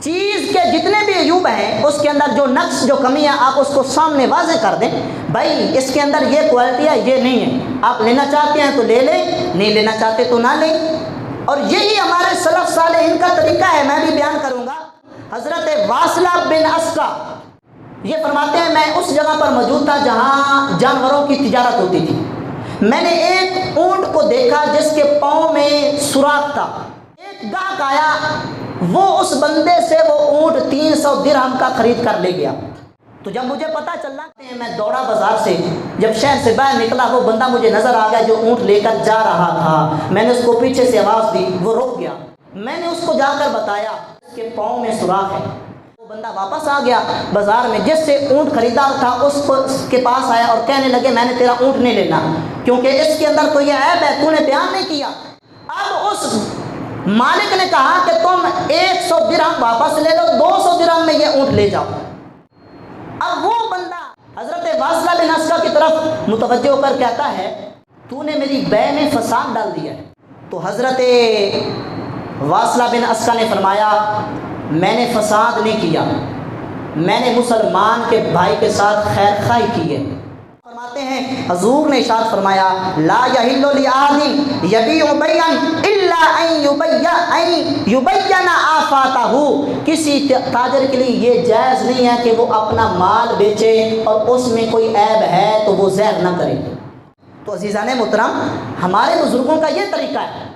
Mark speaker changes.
Speaker 1: چیز کے جتنے بھی عیوب ہیں اس کے اندر جو نقص جو کمی ہے آپ اس کو سامنے واضح کر دیں، بھائی اس کے اندر یہ کوالٹی ہے، یہ نہیں ہے، آپ لینا چاہتے ہیں تو لے لیں، نہیں لینا چاہتے تو نہ لیں۔ اور یہی ہمارے سلف صالحین کا طریقہ ہے، میں بھی بیان کروں گا۔ حضرت واصلہ بن اسقع یہ فرماتے ہیں، میں اس جگہ پر موجود تھا جہاں جانوروں کی تجارت ہوتی تھی۔ میں نے ایک اونٹ کو دیکھا جس کے پاؤں میں سوراخ تھا۔ ایک گاہک آیا، وہ اس بندے سے وہ اونٹ 300 درہم کا خرید کر لے گیا۔ تو جب مجھے پتا چلا کہ میں دوڑا بازار سے، جب شہر سے باہر نکلا وہ بندہ مجھے نظر آ گیا جو اونٹ لے کر جا رہا تھا۔ میں نے اس کو پیچھے سے آواز دی، وہ رک گیا۔ میں نے اس کو جا کر بتایا اس کے پاؤں میں سوراخ ہے۔ وہ بندہ واپس آ گیا بازار میں، جس سے اونٹ خریدا تھا اس کے پاس آیا اور کہنے لگے میں نے تیرا اونٹ نہیں لینا کیونکہ اس کے اندر تو یہ عیب ہے، تو نے بیان نہیں کیا۔ اب اس مالک نے کہا کہ تم 100 درہم واپس لے لو، 200 درہم میں یہ اونٹ لے جاؤ۔ اب وہ بندہ حضرت واصلہ بن اسقع کی طرف متوجہ ہو کر کہتا ہے تو نے میری بے میں فساد ڈال دیا ہے۔ تو حضرت واصلہ بن اسقع نے فرمایا میں نے فساد نہیں کیا، میں نے مسلمان کے بھائی کے ساتھ خیر خواہی کی ہے۔ فرماتے ہیں حضور نے ارشاد فرمایا لا یحل لأحد یبیع بیعا الا ان یبین آفاتہ، کسی تاجر کے لیے یہ جائز نہیں ہے کہ وہ اپنا مال بیچے اور اس میں کوئی عیب ہے تو وہ زہر نہ کرے۔ تو عزیزان محترم، ہمارے بزرگوں کا یہ طریقہ ہے